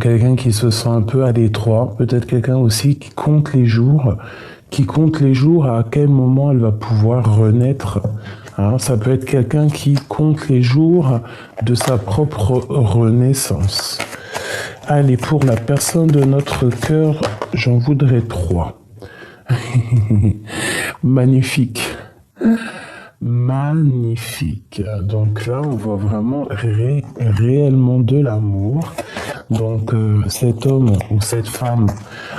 quelqu'un qui se sent un peu à l'étroit, peut-être quelqu'un aussi qui compte les jours à quel moment elle va pouvoir renaître. Hein, ça peut être quelqu'un qui compte les jours de sa propre renaissance. Allez, pour la personne de notre cœur, j'en voudrais 3. Magnifique. Magnifique. Donc là, on voit vraiment réellement de l'amour. Donc cet homme ou cette femme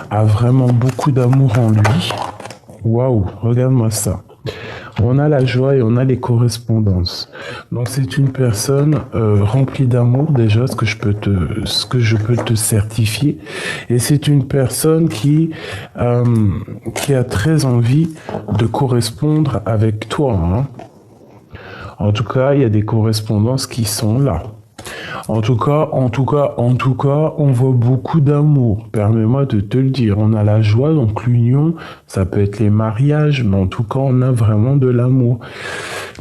a vraiment beaucoup d'amour en lui. Waouh, regarde-moi ça. On a la joie et on a les correspondances. Donc c'est une personne remplie d'amour déjà, ce que je peux te certifier. Et c'est une personne qui a très envie de correspondre avec toi. Hein. En tout cas, il y a des correspondances qui sont là. En tout cas, on voit beaucoup d'amour. Permets-moi de te le dire. On a la joie, donc l'union, ça peut être les mariages, mais en tout cas, on a vraiment de l'amour.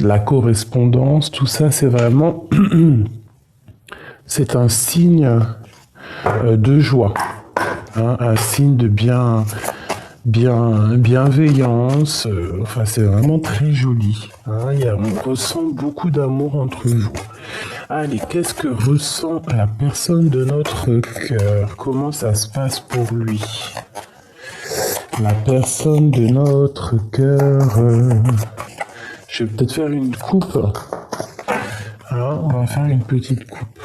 La correspondance, tout ça, c'est vraiment, c'est un signe de joie, hein, un signe de bienveillance. Enfin, c'est vraiment très joli. Hein, on ressent beaucoup d'amour entre vous. Allez, qu'est-ce que ressent la personne de notre cœur? Comment ça se passe pour lui? La personne de notre cœur... Je vais peut-être faire une coupe. Alors, on va faire une petite coupe.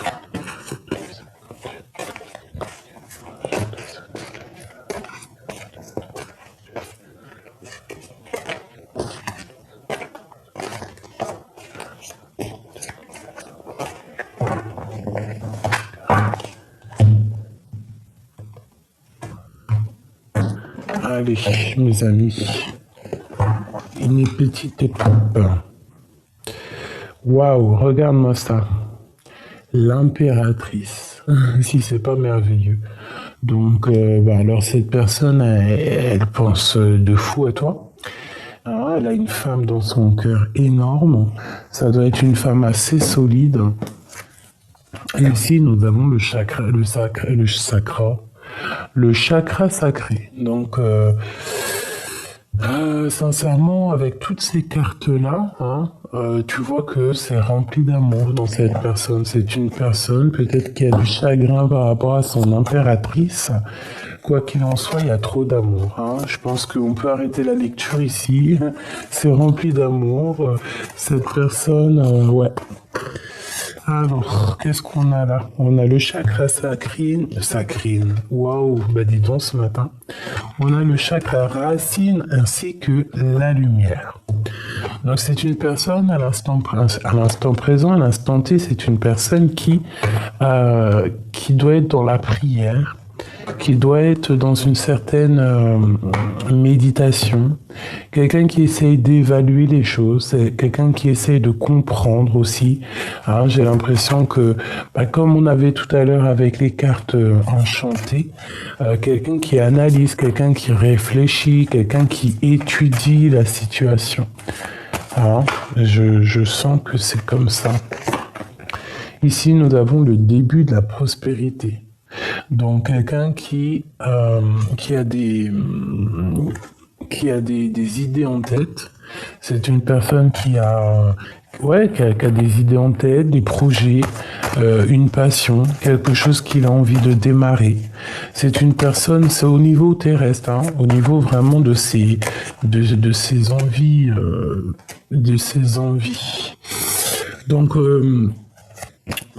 Allez, mes amis, une petite coupe. Waouh, regarde-moi ça. L'impératrice. Si c'est pas merveilleux. Donc, alors cette personne, elle pense de fou à toi. Alors, elle a une femme dans son cœur énorme. Ça doit être une femme assez solide. Et ici, nous avons le chakra sacré. Donc, sincèrement, avec toutes ces cartes-là, hein, tu vois que c'est rempli d'amour dans cette personne. C'est une personne peut-être qui a du chagrin par rapport à son impératrice. Quoi qu'il en soit, il y a trop d'amour. Hein. Je pense qu'on peut arrêter la lecture ici. C'est rempli d'amour. Cette personne, ouais. Alors, qu'est-ce qu'on a là? On a le chakra sacrine. Waouh, bah dis donc ce matin. On a le chakra racine ainsi que la lumière. Donc c'est une personne à l'instant présent, à l'instant T, c'est une personne qui doit être dans la prière, qui doit être dans une certaine méditation, quelqu'un qui essaye d'évaluer les choses, c'est quelqu'un qui essaye de comprendre aussi. Hein, j'ai l'impression que, comme on avait tout à l'heure avec les cartes enchantées, quelqu'un qui analyse, quelqu'un qui réfléchit, quelqu'un qui étudie la situation. Hein, je sens que c'est comme ça. Ici, nous avons le début de la prospérité. Donc quelqu'un qui a des idées en tête. C'est une personne qui a des idées en tête, des projets, une passion, quelque chose qu'il a envie de démarrer. C'est une personne, c'est au niveau terrestre, hein, au niveau vraiment de ses envies, Donc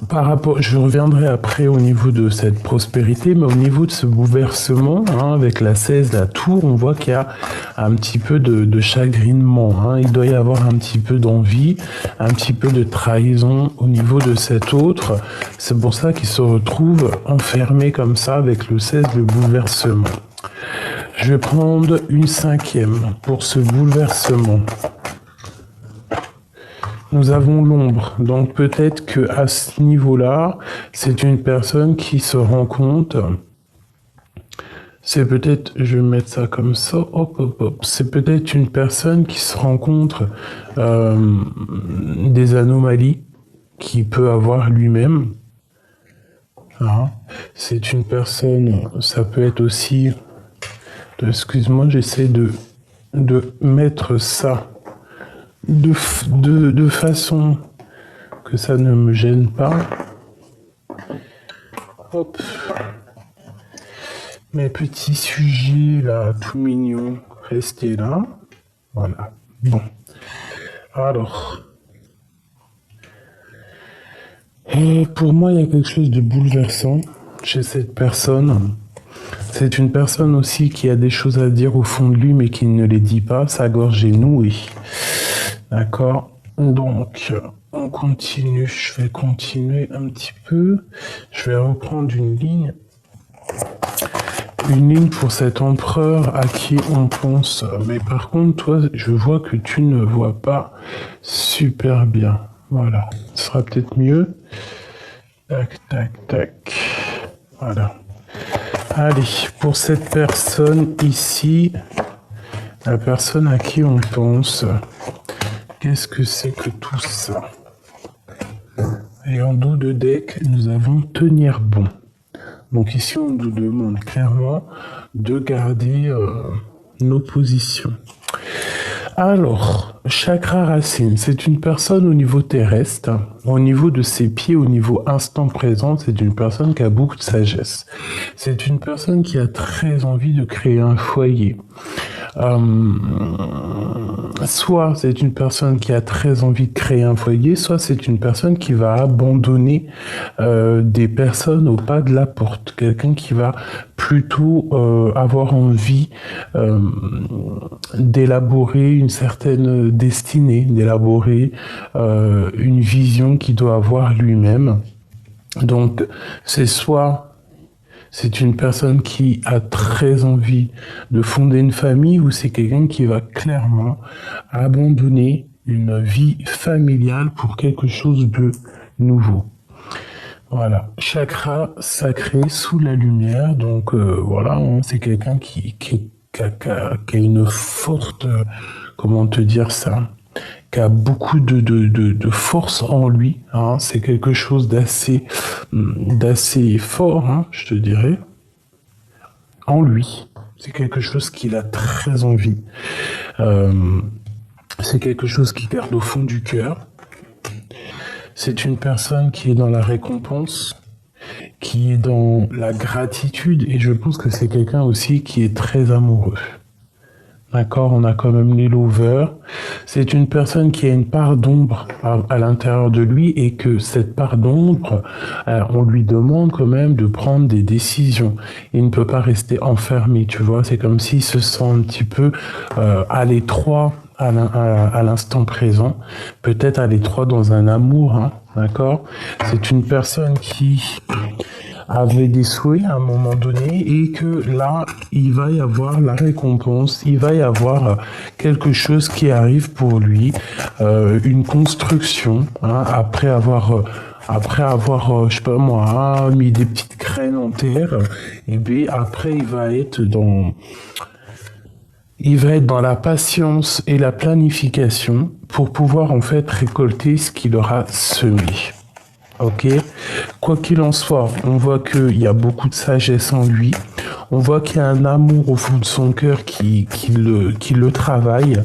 par rapport, je reviendrai après au niveau de cette prospérité, mais au niveau de ce bouleversement, hein, avec la 16, la tour, on voit qu'il y a un petit peu de chagrinement. Hein. Il doit y avoir un petit peu d'envie, un petit peu de trahison au niveau de cet autre. C'est pour ça qu'il se retrouve enfermé comme ça avec le 16, le bouleversement. Je vais prendre une 5e pour ce bouleversement. Nous avons l'ombre, donc peut-être que à ce niveau-là, c'est une personne qui se rend compte. C'est peut-être, je vais mettre ça comme ça, hop. C'est peut-être une personne qui se rend compte des anomalies qu'il peut avoir lui-même. Hein. C'est une personne, ça peut être aussi, excuse-moi, j'essaie de mettre ça de façon que ça ne me gêne pas. Hop. Mes petits sujets là, tout mignons, restez là. Voilà. Bon. Alors. Pour moi, il y a quelque chose de bouleversant chez cette personne. C'est une personne aussi qui a des choses à dire au fond de lui, mais qui ne les dit pas. Sa gorge est nouée. D'accord? Donc, on continue. Je vais continuer un petit peu. Je vais reprendre une ligne. Une ligne pour cet empereur à qui on pense. Mais par contre, toi, je vois que tu ne vois pas super bien. Voilà. Ce sera peut-être mieux. Tac, tac, tac. Voilà. Allez, pour cette personne ici, la personne à qui on pense, qu'est-ce que c'est que tout ça? Et en dos de deck, nous avons tenir bon. Donc ici, on nous demande clairement de garder nos positions. Alors, chakra racine, c'est une personne au niveau terrestre, au niveau de ses pieds, au niveau instant présent, c'est une personne qui a beaucoup de sagesse. C'est une personne qui a très envie de créer un foyer. Soit c'est une personne qui a très envie de créer un foyer, soit c'est une personne qui va abandonner des personnes au pas de la porte. Quelqu'un qui va plutôt avoir envie d'élaborer une certaine destinée, d'élaborer une vision qu'il doit avoir lui-même. Donc c'est une personne qui a très envie de fonder une famille ou c'est quelqu'un qui va clairement abandonner une vie familiale pour quelque chose de nouveau. Voilà, chakra sacré sous la lumière, donc voilà, hein, c'est quelqu'un qui a une forte, comment te dire ça, qui a beaucoup de force en lui, hein. C'est quelque chose d'assez fort, hein, je te dirais, en lui. C'est quelque chose qu'il a très envie. C'est quelque chose qu'il garde au fond du cœur. C'est une personne qui est dans la récompense, qui est dans la gratitude, et je pense que c'est quelqu'un aussi qui est très amoureux. D'accord, on a quand même les lovers. C'est une personne qui a une part d'ombre à l'intérieur de lui et que cette part d'ombre, on lui demande quand même de prendre des décisions. Il ne peut pas rester enfermé, tu vois. C'est comme s'il se sent un petit peu à l'étroit à l'instant présent. Peut-être à l'étroit dans un amour, hein, d'accord. C'est une personne qui avait des souhaits à un moment donné et que là, il va y avoir la récompense, il va y avoir quelque chose qui arrive pour lui, une construction, hein, après avoir, je sais pas moi, mis des petites graines en terre, et puis après il va être dans la patience et la planification pour pouvoir en fait récolter ce qu'il aura semé. Ok, quoi qu'il en soit, on voit qu'il y a beaucoup de sagesse en lui. On voit qu'il y a un amour au fond de son cœur qui le travaille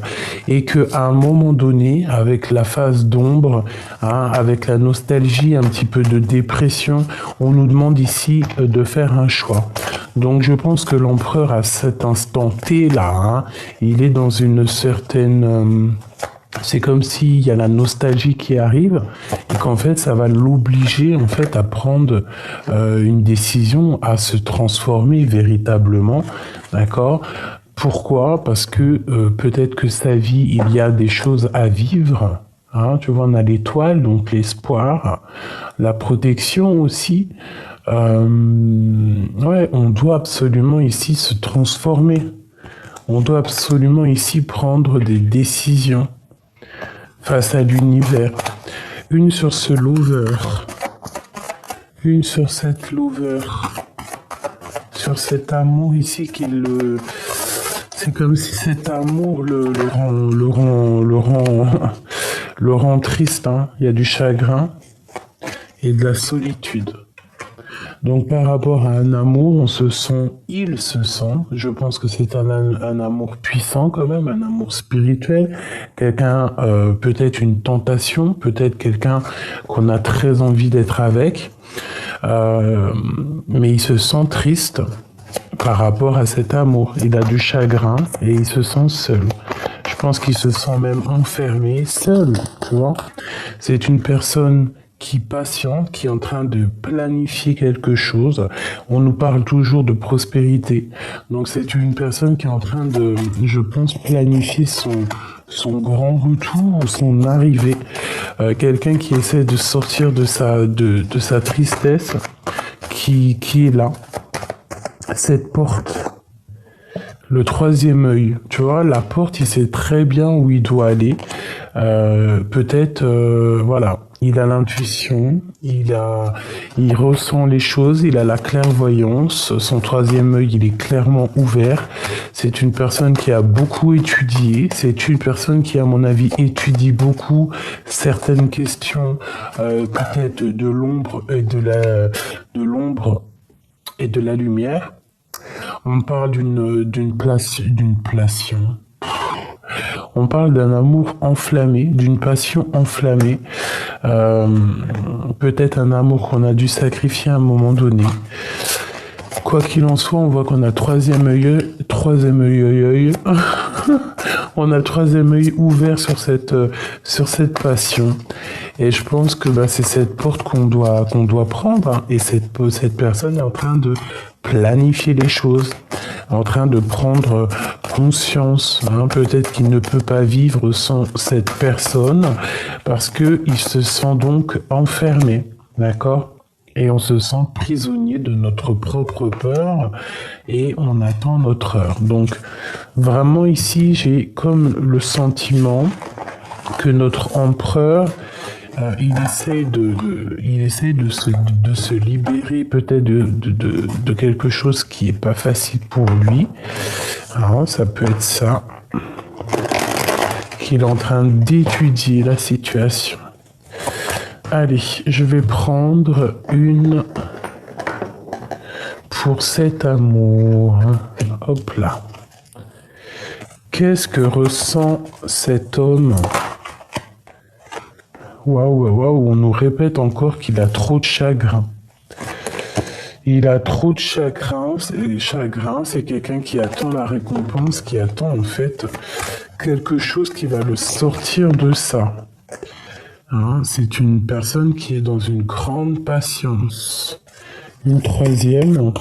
et qu'à un moment donné, avec la phase d'ombre, hein, avec la nostalgie, un petit peu de dépression, on nous demande ici de faire un choix. Donc je pense que l'empereur à cet instant T là, hein, il est dans une certaine... c'est comme s'il y a la nostalgie qui arrive et qu'en fait ça va l'obliger en fait à prendre une décision, à se transformer véritablement, d'accord? Pourquoi? Parce que peut-être que sa vie, il y a des choses à vivre, hein, tu vois, on a l'étoile, donc l'espoir, la protection aussi. Ouais, on doit absolument ici se transformer. On doit absolument ici prendre des décisions face à l'univers. Une sur ce lover. Une sur cette lover. Sur cet amour ici qui le... C'est comme si cet amour le rend triste, hein. Il y a du chagrin et de la solitude. Donc par rapport à un amour, il se sent, je pense que c'est un amour puissant quand même, un amour spirituel, quelqu'un, peut-être une tentation, peut-être quelqu'un qu'on a très envie d'être avec, mais il se sent triste par rapport à cet amour. Il a du chagrin et il se sent seul. Je pense qu'il se sent même enfermé, seul, tu vois. C'est une personne qui patiente, qui est en train de planifier quelque chose. On nous parle toujours de prospérité. Donc c'est une personne qui est en train de, je pense, planifier son grand retour ou son arrivée. Quelqu'un qui essaie de sortir de sa tristesse, qui est là. Cette porte, le troisième œil, tu vois, la porte, il sait très bien où il doit aller. Peut-être, voilà, il a l'intuition, il ressent les choses, il a la clairvoyance. Son troisième œil, il est clairement ouvert. C'est une personne qui a beaucoup étudié. C'est une personne qui, à mon avis, étudie beaucoup certaines questions, peut-être de l'ombre et de l'ombre et de la lumière. On parle d'une passion. On parle d'un amour enflammé, d'une passion enflammée. Peut-être un amour qu'on a dû sacrifier à un moment donné. Quoi qu'il en soit, on voit qu'on a troisième œil. On a le troisième œil ouvert sur cette passion. Et je pense que c'est cette porte qu'on doit prendre. Hein. Et cette personne est en train de planifier les choses, en train de prendre conscience. Hein. Peut-être qu'il ne peut pas vivre sans cette personne parce que il se sent donc enfermé. D'accord ? Et on se sent prisonnier de notre propre peur et on attend notre heure. Donc vraiment ici, j'ai comme le sentiment que notre empereur, il essaie de se libérer peut-être de quelque chose qui est pas facile pour lui. Alors, ça peut être ça, qu'il est en train d'étudier la situation. Allez, je vais prendre une pour cet amour. Hop là. Qu'est-ce que ressent cet homme ? Waouh, on nous répète encore qu'il a trop de chagrin. Il a trop de chagrin. C'est quelqu'un qui attend la récompense, qui attend en fait quelque chose qui va le sortir de ça. Hein, c'est une personne qui est dans une grande patience. Une troisième,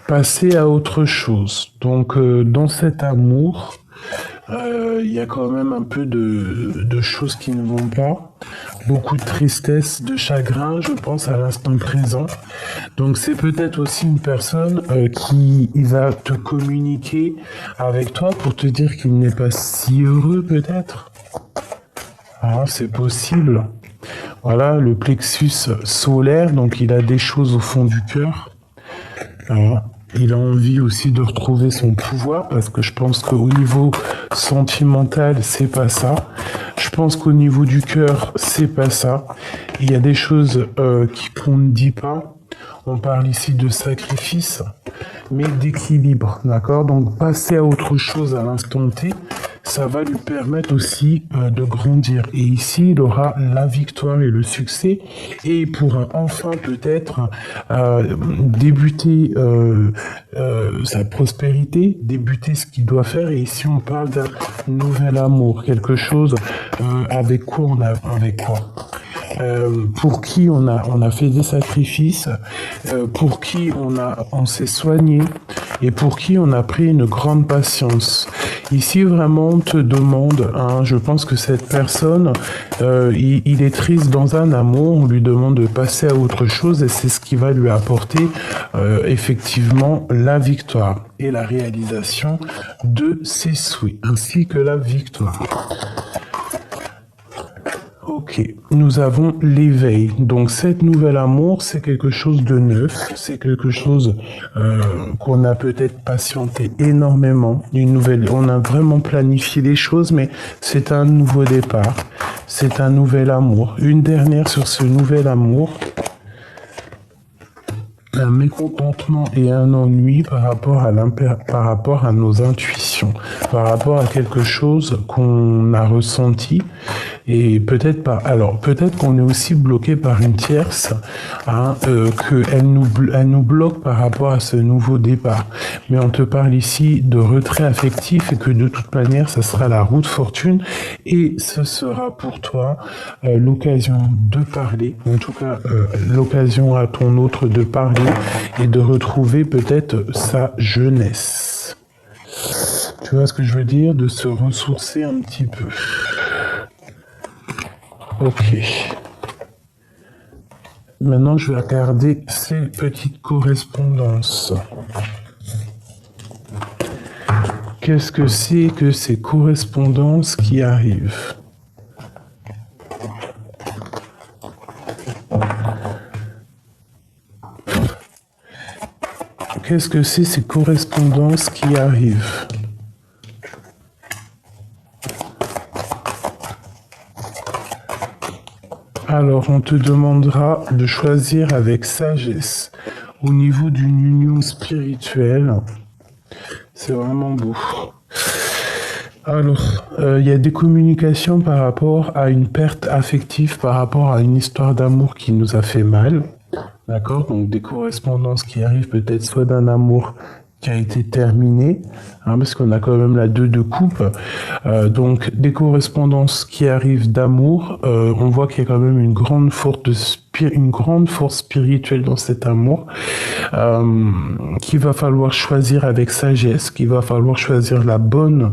passer à autre chose. Donc, dans cet amour, il y a quand même un peu de choses qui ne vont pas. Beaucoup de tristesse, de chagrin, je pense, à l'instant présent. Donc, c'est peut-être aussi une personne qui va te communiquer avec toi pour te dire qu'il n'est pas si heureux, peut-être. Ah, c'est possible. Voilà, le plexus solaire, donc il a des choses au fond du cœur. Alors, il a envie aussi de retrouver son pouvoir, parce que je pense qu'au niveau sentimental, c'est pas ça. Je pense qu'au niveau du cœur, c'est pas ça. Il y a des choses qu'on ne dit pas. On parle ici de sacrifice, mais d'équilibre, d'accord ? Donc, passer à autre chose à l'instant T, ça va lui permettre aussi de grandir. Et ici, il aura la victoire et le succès, et il pourra enfin peut-être débuter sa prospérité, débuter ce qu'il doit faire. Et ici, on parle d'un nouvel amour, quelque chose avec quoi pour qui on a fait des sacrifices, pour qui on s'est soigné et pour qui on a pris une grande patience. Ici vraiment on te demande, je pense que cette personne, il est triste dans un amour, on lui demande de passer à autre chose et c'est ce qui va lui apporter effectivement la victoire et la réalisation de ses souhaits, ainsi que la victoire. Ok, nous avons l'éveil. Donc cet nouvel amour, c'est quelque chose de neuf, c'est quelque chose qu'on a peut-être patienté énormément. On a vraiment planifié les choses, mais c'est un nouveau départ, c'est un nouvel amour. Une dernière sur ce nouvel amour. un mécontentement et un ennui par rapport à nos intuitions, par rapport à quelque chose qu'on a ressenti et peut-être qu'on est aussi bloqué par une tierce, hein, elle nous bloque par rapport à ce nouveau départ. Mais on te parle ici de retrait affectif et que de toute manière, ça sera la roue de fortune et ce sera pour toi l'occasion de parler, en tout cas l'occasion à ton autre de parler et de retrouver peut-être sa jeunesse. Tu vois ce que je veux dire? De se ressourcer un petit peu. Ok. Maintenant, je vais regarder ces petites correspondances. Qu'est-ce que c'est que ces correspondances qui arrivent? Qu'est-ce que c'est ces correspondances qui arrivent? Alors, on te demandera de choisir avec sagesse au niveau d'une union spirituelle. C'est vraiment beau. Alors, il y a des communications par rapport à une perte affective, par rapport à une histoire d'amour qui nous a fait mal. D'accord? Donc, des correspondances qui arrivent peut-être soit d'un amour qui a été terminé, hein, parce qu'on a quand même la 2 de coupe. Donc, des correspondances qui arrivent d'amour. On voit qu'il y a quand même une grande force spirituelle dans cet amour, qu'il va falloir choisir avec sagesse, qu'il va falloir choisir la bonne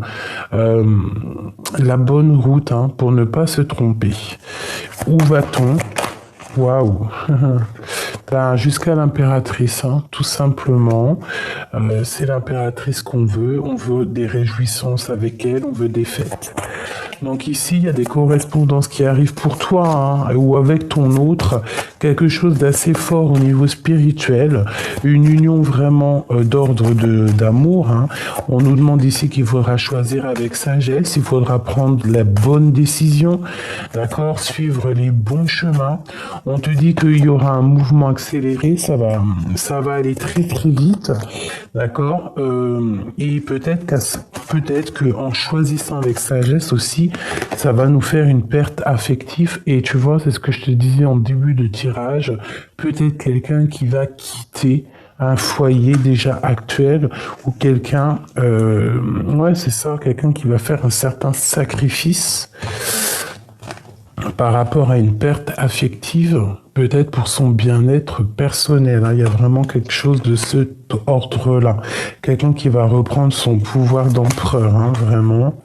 route, hein, pour ne pas se tromper. Où va-t-on? Waouh. Ben, jusqu'à l'impératrice, hein, tout simplement. C'est l'impératrice qu'on veut. On veut des réjouissances avec elle, on veut des fêtes. Donc ici, il y a des correspondances qui arrivent pour toi, hein, ou avec ton autre, quelque chose d'assez fort au niveau spirituel, une union vraiment d'ordre d'amour. Hein. On nous demande ici qu'il faudra choisir avec sagesse, il faudra prendre la bonne décision, d'accord, suivre les bons chemins. On te dit qu'il y aura un mouvement accéléré, ça va aller très très vite, d'accord, et peut-être que en choisissant avec sagesse aussi, ça va nous faire une perte affective. Et tu vois, c'est ce que je te disais en début de tirage, peut-être quelqu'un qui va quitter un foyer déjà actuel ou quelqu'un, ouais c'est ça, quelqu'un qui va faire un certain sacrifice par rapport à une perte affective, peut-être pour son bien-être personnel. Hein. Il y a vraiment quelque chose de cet ordre-là. Quelqu'un qui va reprendre son pouvoir d'empereur, hein, vraiment.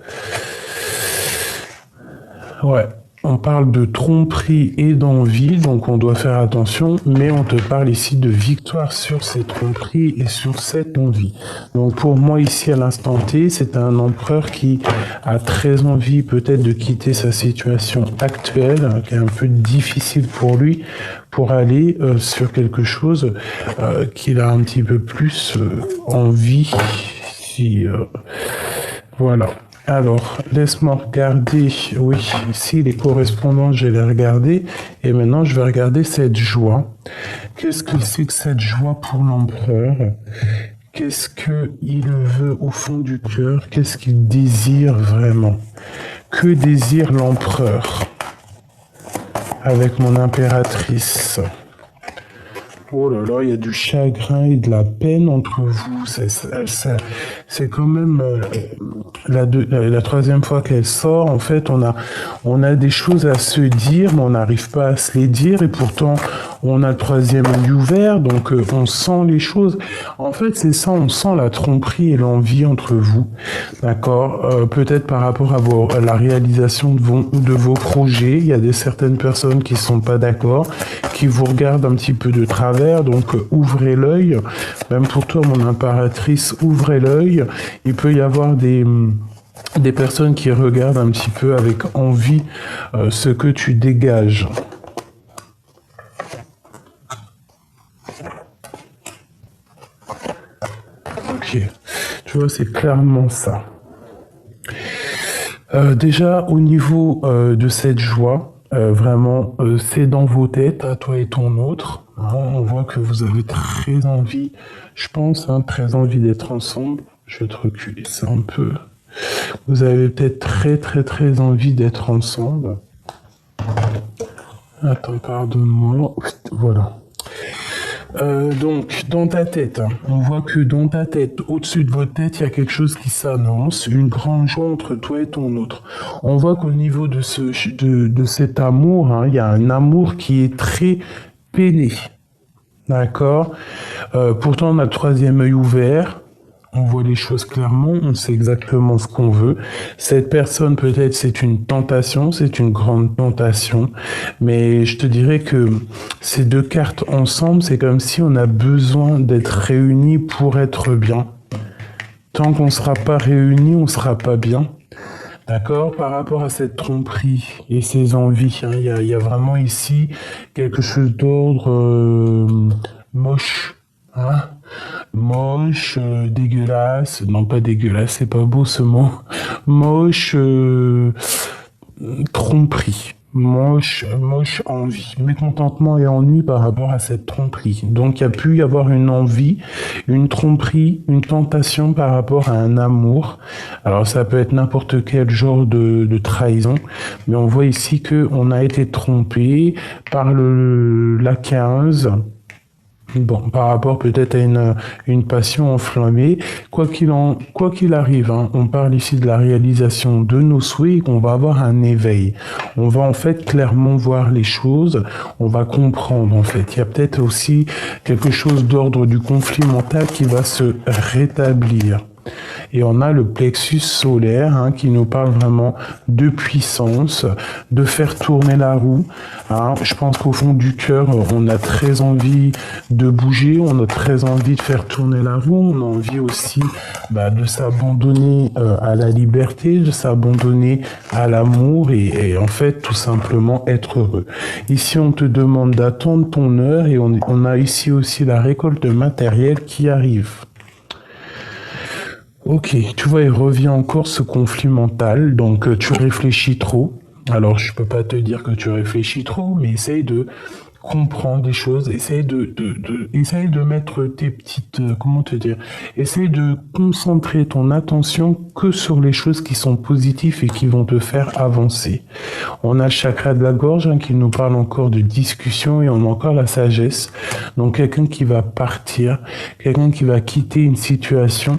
Ouais, on parle de tromperie et d'envie, donc on doit faire attention, mais on te parle ici de victoire sur ces tromperies et sur cette envie. Donc pour moi ici à l'instant T, c'est un empereur qui a très envie peut-être de quitter sa situation actuelle, hein, qui est un peu difficile pour lui, pour aller sur quelque chose qu'il a un petit peu plus envie. Voilà. Alors, laisse-moi regarder, oui, ici les correspondances, je vais les regarder, et maintenant je vais regarder cette joie. Qu'est-ce que c'est que cette joie pour l'empereur? Qu'est-ce qu'il veut au fond du cœur? Qu'est-ce qu'il désire vraiment? Que désire l'empereur avec mon impératrice? Oh là là, il y a du chagrin et de la peine entre vous. C'est quand même la troisième fois qu'elle sort. En fait, on a des choses à se dire, mais on n'arrive pas à se les dire. Et pourtant, on a le troisième œil ouvert, donc on sent les choses. En fait, c'est ça, on sent la tromperie et l'envie entre vous. D'accord. Peut-être par rapport à la réalisation de vos projets. Il y a certaines personnes qui sont pas d'accord, qui vous regardent un petit peu de travers. Donc ouvrez l'œil, même pour toi mon impératrice, ouvrez l'œil. Il peut y avoir des personnes qui regardent un petit peu avec envie ce que tu dégages. Ok, tu vois, c'est clairement ça. Déjà au niveau de cette joie, Vraiment, c'est dans vos têtes, à toi et ton autre. Hein. On voit que vous avez très envie, je pense, hein, très envie d'être ensemble. Je vais te reculer ça un peu. Vous avez peut-être très envie d'être ensemble. Attends, pardonne-moi. Voilà. Donc, dans ta tête, hein, on voit que dans ta tête, au-dessus de votre tête, il y a quelque chose qui s'annonce, une grande joie entre toi et ton autre. On voit qu'au niveau de cet amour, hein, il y a un amour qui est très peiné. D'accord. Pourtant, on a le troisième œil ouvert. On voit les choses clairement, on sait exactement ce qu'on veut. Cette personne, peut-être, c'est une tentation, c'est une grande tentation. Mais je te dirais que ces deux cartes ensemble, c'est comme si on a besoin d'être réunis pour être bien. Tant qu'on ne sera pas réunis, on ne sera pas bien. D'accord. Par rapport à cette tromperie et ces envies, hein, il y a vraiment ici quelque chose d'ordre moche. Hein, moche, dégueulasse. Non, pas dégueulasse, c'est pas beau ce mot. Moche, tromperie. Moche envie. Mécontentement et ennui par rapport à cette tromperie. Donc, il y a pu y avoir une envie, une tromperie, une tentation par rapport à un amour. Alors, ça peut être n'importe quel genre de trahison. Mais on voit ici que on a été trompé par la 15. Bon, par rapport peut-être à une passion enflammée, quoi qu'il arrive, hein, on parle ici de la réalisation de nos souhaits, qu'on va avoir un éveil. On va en fait clairement voir les choses, on va comprendre en fait. Il y a peut-être aussi quelque chose d'ordre du conflit mental qui va se rétablir. Et on a le plexus solaire hein, qui nous parle vraiment de puissance, de faire tourner la roue. Hein. Je pense qu'au fond du cœur, on a très envie de bouger, on a très envie de faire tourner la roue, on a envie aussi de s'abandonner à la liberté, de s'abandonner à l'amour et en fait tout simplement être heureux. Ici, on te demande d'attendre ton heure et on a ici aussi la récolte matérielle qui arrive. Ok, tu vois, il revient encore ce conflit mental, donc tu réfléchis trop. Alors, je peux pas te dire que tu réfléchis trop, mais essaye de comprendre les choses, essaye de mettre tes petites, comment te dire, essaye de concentrer ton attention que sur les choses qui sont positives et qui vont te faire avancer. On a le chakra de la gorge hein, qui nous parle encore de discussion et on a encore la sagesse. Donc, quelqu'un qui va partir, quelqu'un qui va quitter une situation.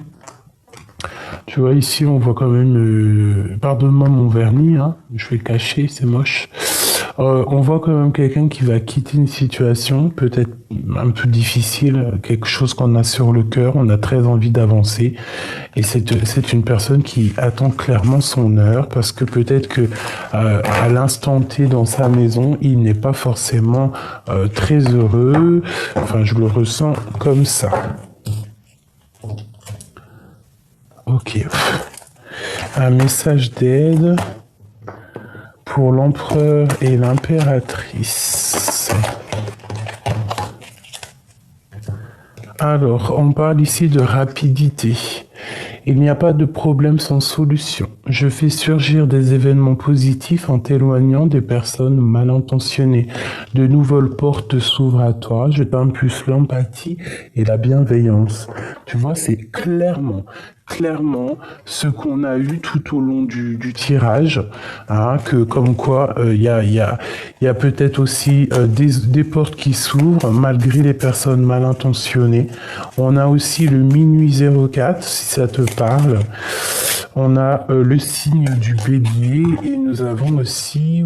Tu vois, ici, on voit quand même... pardonne-moi mon vernis, hein, je vais le cacher, c'est moche. On voit quand même quelqu'un qui va quitter une situation peut-être un peu difficile, quelque chose qu'on a sur le cœur, on a très envie d'avancer. Et c'est une personne qui attend clairement son heure parce que peut-être que à l'instant T dans sa maison, il n'est pas forcément très heureux. Enfin, je le ressens comme ça. Ok. Un message d'aide pour l'empereur et l'impératrice. Alors, on parle ici de rapidité. Il n'y a pas de problème sans solution. Je fais surgir des événements positifs en t'éloignant des personnes mal intentionnées. De nouvelles portes s'ouvrent à toi. Je t'impulse l'empathie et la bienveillance. Tu vois, c'est clairement ce qu'on a eu tout au long du tirage, hein, que comme quoi il y a peut-être aussi des portes qui s'ouvrent malgré les personnes mal intentionnées. On a aussi le minuit 04 si ça te parle. On a le signe du bélier et nous avons aussi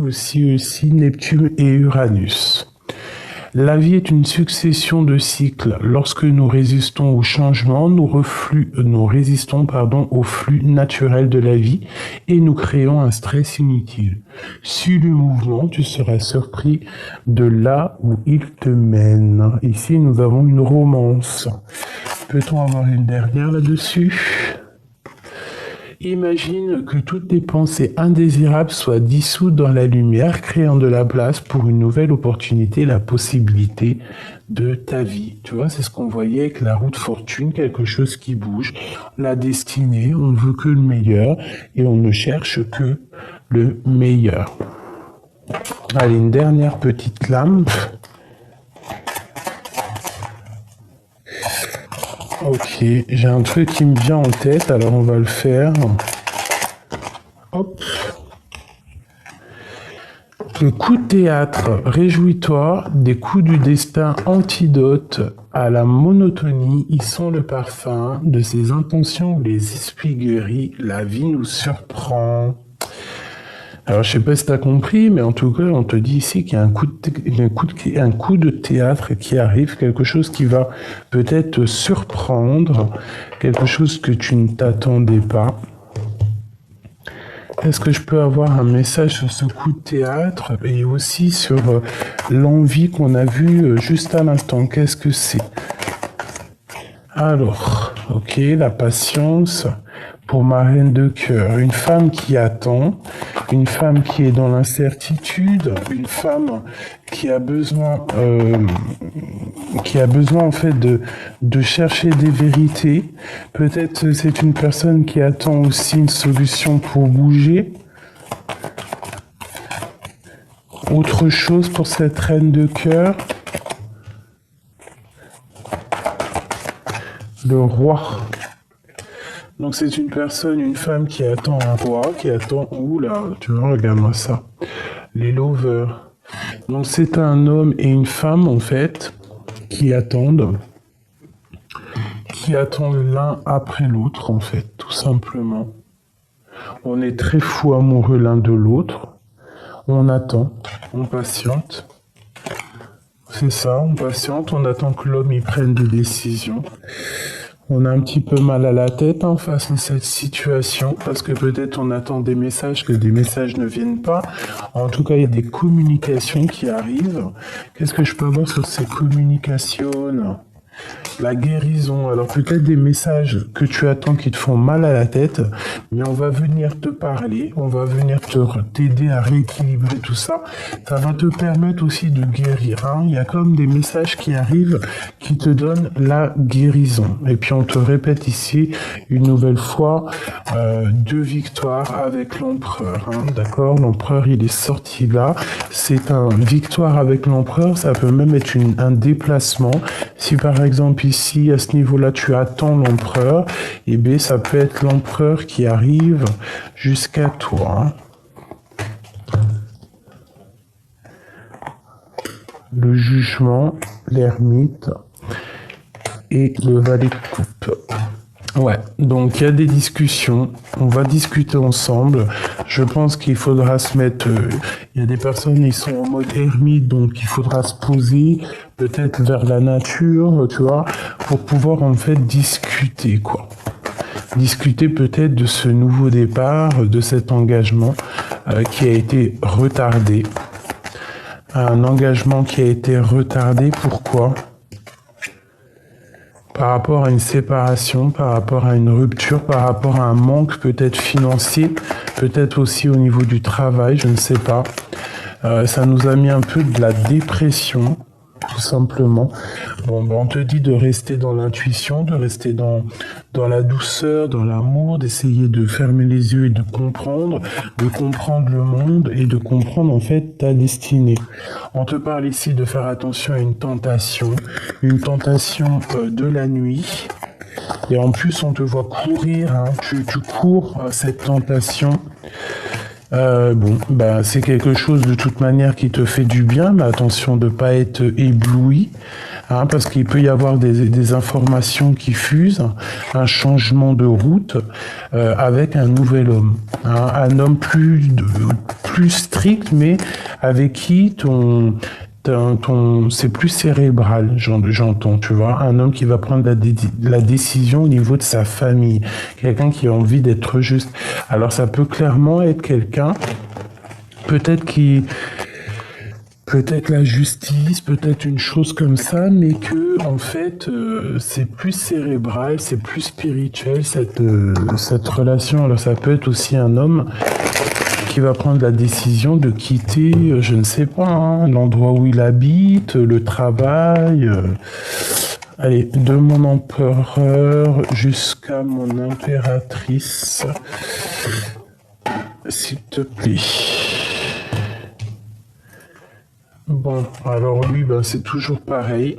Neptune et Uranus. La vie est une succession de cycles. Lorsque nous résistons au changement, nous résistons au flux naturel de la vie et nous créons un stress inutile. Suis le mouvement, tu seras surpris de là où il te mène. Ici, nous avons une romance. Peut-on avoir une dernière là-dessus ? Imagine que toutes tes pensées indésirables soient dissoutes dans la lumière, créant de la place pour une nouvelle opportunité, la possibilité de ta vie. Tu vois, c'est ce qu'on voyait avec la roue de fortune, quelque chose qui bouge. La destinée, on ne veut que le meilleur et on ne cherche que le meilleur. Allez, une dernière petite lampe. Ok, j'ai un truc qui me vient en tête, alors on va le faire. Hop. Le coup de théâtre, réjouis-toi, des coups du destin antidote à la monotonie, ils sont le parfum de ses intentions, les espiègleries, la vie nous surprend. Alors je sais pas si t'as compris, mais en tout cas on te dit ici qu'il y a un coup de théâtre qui arrive, quelque chose qui va peut-être te surprendre, quelque chose que tu ne t'attendais pas. Est-ce que je peux avoir un message sur ce coup de théâtre et aussi sur l'envie qu'on a vue juste à l'instant? Qu'est-ce que c'est? Alors, ok, la patience pour ma reine de cœur. Une femme qui attend, une femme qui est dans l'incertitude, une femme qui a besoin en fait de chercher des vérités. Peut-être c'est une personne qui attend aussi une solution pour bouger. Autre chose pour cette reine de cœur. Le roi. Donc c'est une personne, une femme qui attend un roi, qui attend... Oula, tu vois, regarde-moi ça. Les lovers. Donc c'est un homme et une femme, en fait, qui attendent l'un après l'autre, en fait, tout simplement. On est très fou amoureux l'un de l'autre. On attend, on patiente. C'est ça, on patiente, on attend que l'homme y prenne des décisions. On a un petit peu mal à la tête face à cette situation, parce que peut-être on attend des messages, que des messages ne viennent pas. En tout cas, il y a des communications qui arrivent. Qu'est-ce que je peux avoir sur ces communications ? La guérison, alors peut-être des messages que tu attends qui te font mal à la tête, mais on va venir te parler, on va venir t'aider à rééquilibrer tout ça. Ça va te permettre aussi de guérir. Hein. Il y a comme des messages qui arrivent qui te donnent la guérison. Et puis on te répète ici une nouvelle fois 2 victoires avec l'empereur. Hein. D'accord, l'empereur il est sorti là. C'est un victoire avec l'empereur, ça peut même être un déplacement. Si par exemple ici, à ce niveau-là, tu attends l'empereur, et bien ça peut être l'empereur qui arrive jusqu'à toi. Le jugement, l'ermite et le valet de coupe. Ouais, donc il y a des discussions, on va discuter ensemble. Je pense qu'il faudra se mettre... Il y a des personnes qui sont en mode ermite, donc il faudra se poser peut-être vers la nature, tu vois, pour pouvoir en fait discuter, quoi. Discuter peut-être de ce nouveau départ, de cet engagement qui a été retardé. Un engagement qui a été retardé, pourquoi ? Par rapport à une séparation, par rapport à une rupture, par rapport à un manque peut-être financier, peut-être aussi au niveau du travail, je ne sais pas. Ça nous a mis un peu de la dépression, tout simplement. Bon, on te dit de rester dans l'intuition, de rester dans la douceur, dans l'amour, d'essayer de fermer les yeux et de comprendre le monde et de comprendre en fait ta destinée. On te parle ici de faire attention à une tentation de la nuit. Et en plus, on te voit courir, hein. Tu cours cette tentation. C'est quelque chose de toute manière qui te fait du bien, mais attention de pas être ébloui, hein, parce qu'il peut y avoir des informations qui fusent, un changement de route avec un nouvel homme, hein, un homme plus strict, mais avec qui c'est plus cérébral, j'entends, tu vois, un homme qui va prendre la décision au niveau de sa famille, quelqu'un qui a envie d'être juste. Alors ça peut clairement être quelqu'un, peut-être la justice, peut-être une chose comme ça, mais que en fait c'est plus cérébral, c'est plus spirituel cette relation. Alors ça peut être aussi un homme qui va prendre la décision de quitter, je ne sais pas, hein, l'endroit où il habite, le travail. Allez, de mon empereur jusqu'à mon impératrice, s'il te plaît. Bon, alors lui, ben, c'est toujours pareil.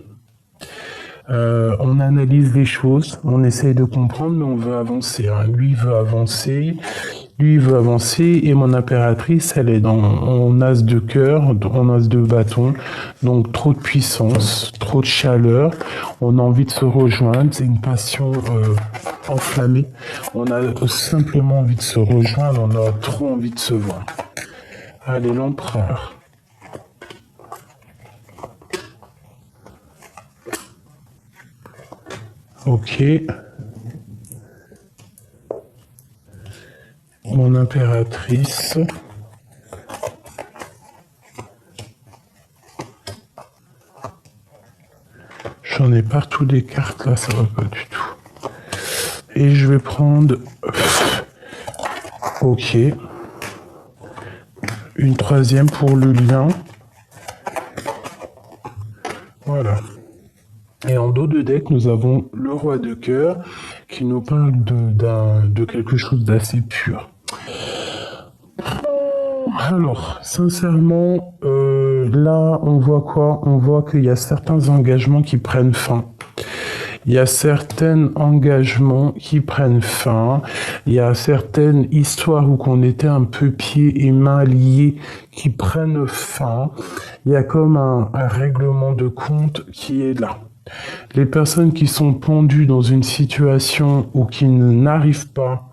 On analyse les choses, on essaye de comprendre, mais on veut avancer, hein. Lui veut avancer, et mon impératrice, elle est en as de cœur, en as de bâton, donc trop de puissance, trop de chaleur, on a envie de se rejoindre, c'est une passion enflammée, on a simplement envie de se rejoindre, on a trop envie de se voir. Allez, l'empereur. Ok. Mon impératrice. J'en ai partout des cartes là, ça va pas du tout. Et je vais prendre... Ok. Une troisième pour le lien. Voilà. Et en dos de deck, nous avons le roi de cœur qui nous parle de quelque chose d'assez pur. Alors, sincèrement, là, on voit quoi? On voit qu'il y a certains engagements qui prennent fin. Il y a certains engagements qui prennent fin. Il y a certaines histoires où qu'on était un peu pieds et mains liés qui prennent fin. Il y a comme un règlement de compte qui est là. Les personnes qui sont pendues dans une situation ou qui n'arrivent pas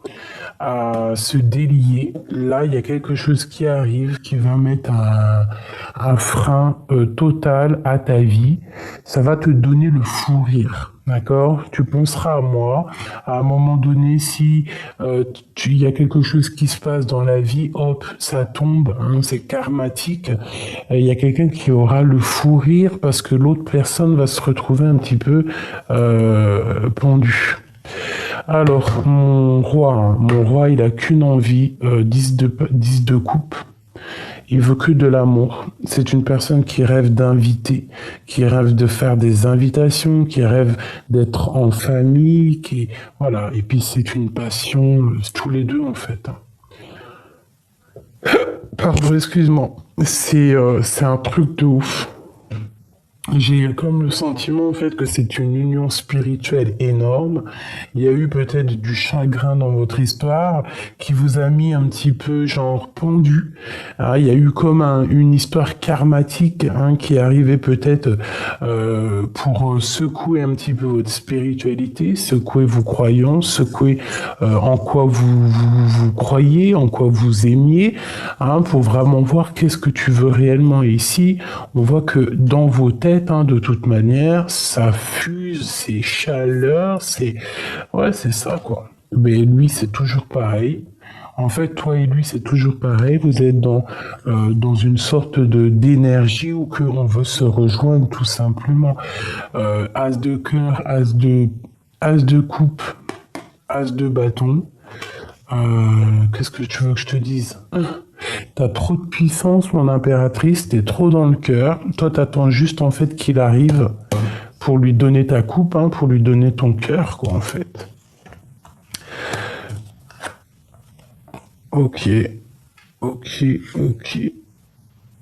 à se délier, là, il y a quelque chose qui arrive qui va mettre un frein total à ta vie. Ça va te donner le fou rire. D'accord? Tu penseras à moi. À un moment donné, si il y a quelque chose qui se passe dans la vie, hop, ça tombe, hein, c'est karmatique. Il y a quelqu'un qui aura le fou rire parce que l'autre personne va se retrouver un petit peu pendu. Alors, mon roi, il a qu'une envie, 10 de coupe. Il veut que de l'amour. C'est une personne qui rêve d'inviter, qui rêve de faire des invitations, qui rêve d'être en famille, voilà. Et puis c'est une passion, tous les deux en fait. Pardon, excuse-moi. C'est un truc de ouf. J'ai comme le sentiment en fait que c'est une union spirituelle énorme. Il y a eu peut-être du chagrin dans votre histoire qui vous a mis un petit peu genre pendu. Il y a eu comme une histoire karmatique qui arrivait peut-être pour secouer un petit peu votre spiritualité, secouer vos croyances, secouer en quoi vous croyez, en quoi vous aimiez, pour vraiment voir qu'est-ce que tu veux réellement. Et ici, on voit que dans vos têtes, de toute manière, ça fuse, c'est chaleur, c'est ça quoi. Mais lui, c'est toujours pareil. En fait, toi et lui, c'est toujours pareil. Vous êtes dans une sorte d'énergie où que on veut se rejoindre tout simplement. As de cœur, as de coupe, as de bâton. Qu'est-ce que tu veux que je te dise? T'as trop de puissance, mon impératrice, t'es trop dans le cœur. Toi, t'attends juste, en fait, qu'il arrive pour lui donner ta coupe, pour lui donner ton cœur, quoi, en fait. Ok.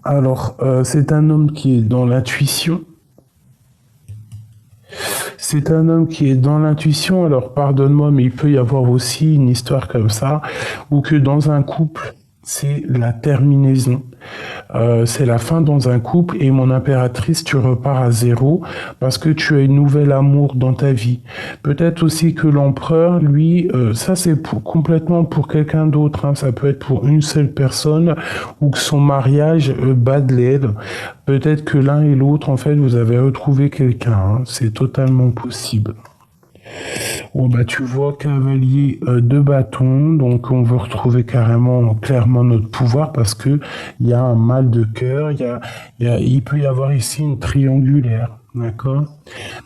Alors, c'est un homme qui est dans l'intuition. C'est un homme qui est dans l'intuition. Alors, pardonne-moi, mais il peut y avoir aussi une histoire comme ça, où que dans un couple, c'est la terminaison. C'est la fin dans un couple et mon impératrice, tu repars à zéro parce que tu as un nouvel amour dans ta vie. Peut-être aussi que l'empereur, lui, ça c'est complètement pour quelqu'un d'autre. Ça peut être pour une seule personne ou que son mariage bat de l'aile. Peut-être que l'un et l'autre, en fait, vous avez retrouvé quelqu'un. C'est totalement possible. Bon, tu vois, cavalier de bâton, donc on veut retrouver clairement notre pouvoir parce que il y a un mal de cœur, il peut y avoir ici une triangulaire, d'accord?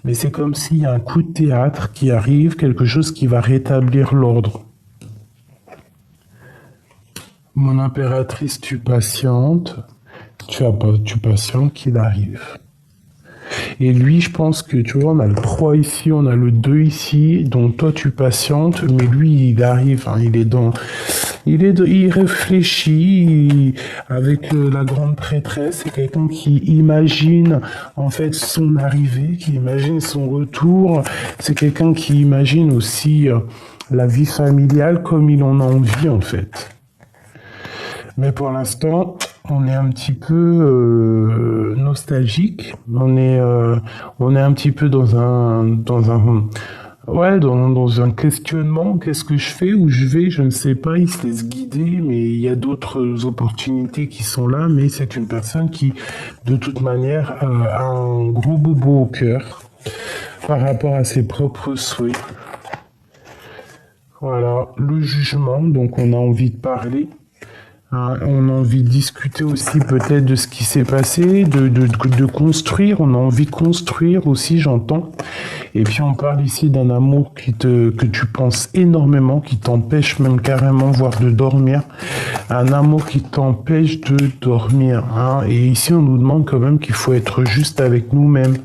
Mais c'est comme s'il y a un coup de théâtre qui arrive, quelque chose qui va rétablir l'ordre. Mon impératrice, tu patientes, tu patientes qu'il arrive. Et lui, je pense que, tu vois, on a le 3 ici, on a le 2 ici, donc toi, tu patientes, mais lui, il arrive, il Il réfléchit avec la grande prêtresse. C'est quelqu'un qui imagine en fait son arrivée, qui imagine son retour. C'est quelqu'un qui imagine aussi la vie familiale comme il en a envie en fait. Mais pour l'instant, on est un petit peu nostalgique. On est un petit peu dans un questionnement. Qu'est-ce que je fais? Où je vais? Je ne sais pas. Il se laisse guider, mais il y a d'autres opportunités qui sont là. Mais c'est une personne qui, de toute manière, a un gros bobo au cœur par rapport à ses propres souhaits. Voilà, le jugement. Donc, on a envie de parler. On a envie de discuter aussi peut-être de ce qui s'est passé, de construire. On a envie de construire aussi, j'entends. Et puis on parle ici d'un amour que tu penses énormément, qui t'empêche même carrément, voire de dormir. Un amour qui t'empêche de dormir. Et ici on nous demande quand même qu'il faut être juste avec nous-mêmes.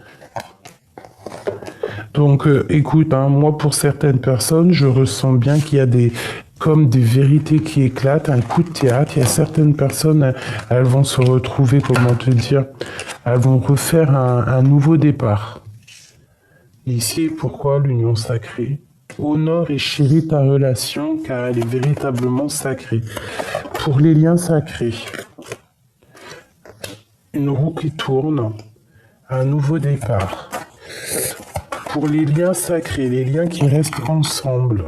Donc écoute, moi pour certaines personnes, je ressens bien qu'il y a comme des vérités qui éclatent, un coup de théâtre. Il y a certaines personnes, elles vont se retrouver, comment te dire, elles vont refaire un nouveau départ. Ici, pourquoi l'union sacrée? Honore et chéris ta relation, car elle est véritablement sacrée. Pour les liens sacrés, une roue qui tourne, un nouveau départ. Pour les liens sacrés, les liens qui restent ensemble.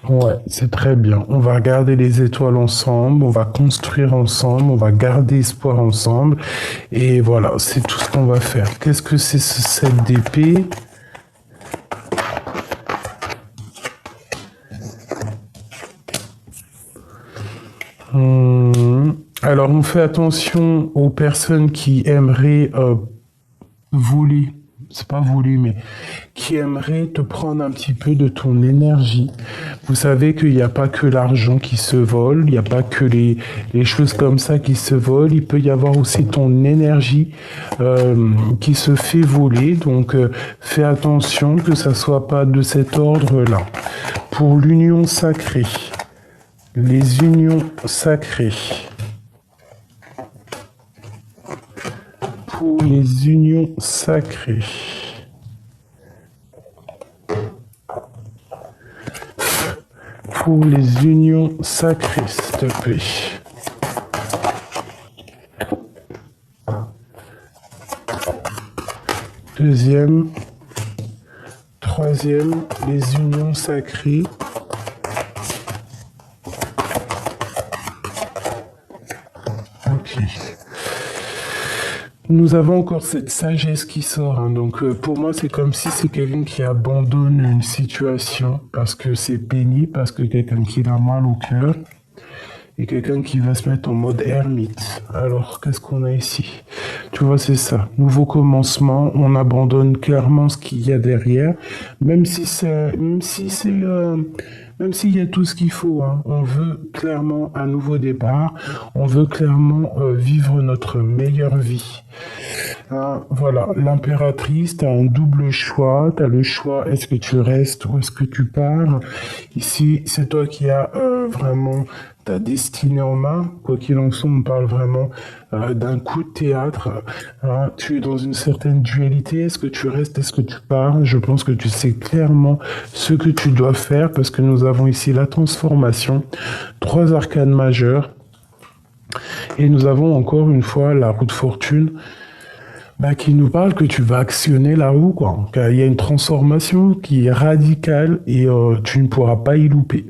Ouais, c'est très bien. On va regarder les étoiles ensemble, on va construire ensemble, on va garder espoir ensemble. Et voilà, c'est tout ce qu'on va faire. Qu'est-ce que c'est ce 7 d'épée? Alors, on fait attention aux personnes qui aimeraient voler. C'est pas voulu, mais qui aimerait te prendre un petit peu de ton énergie. Vous savez qu'il n'y a pas que l'argent qui se vole, il n'y a pas que les choses comme ça qui se volent, il peut y avoir aussi ton énergie qui se fait voler, donc fais attention que ça soit pas de cet ordre-là. Pour l'union sacrée, les unions sacrées, pour les unions sacrées. Pour les unions sacrées, s'il te plaît. Deuxième. Troisième, les unions sacrées. Ok. Nous avons encore cette sagesse qui sort. Donc pour moi, c'est comme si c'est quelqu'un qui abandonne une situation parce que c'est pénible, parce que quelqu'un qui a mal au cœur et quelqu'un qui va se mettre en mode ermite. Alors, qu'est-ce qu'on a ici? Tu vois, c'est ça. Nouveau commencement, on abandonne clairement ce qu'il y a derrière, même s'il y a tout ce qu'il faut, on veut clairement un nouveau départ, on veut clairement vivre notre meilleure vie. Voilà, l'impératrice, tu as un double choix, tu as le choix, est-ce que tu restes ou est-ce que tu pars? Ici, c'est toi qui as vraiment ta destinée en main. Quoi qu'il en soit, on parle vraiment d'un coup de théâtre. Tu es dans une certaine dualité, est-ce que tu restes, est-ce que tu pars? Je pense que tu sais clairement ce que tu dois faire parce que nous avons ici la transformation, 3 arcanes majeures et nous avons encore une fois la roue de fortune qui nous parle que tu vas actionner la roue, quoi. Il y a une transformation qui est radicale et tu ne pourras pas y louper.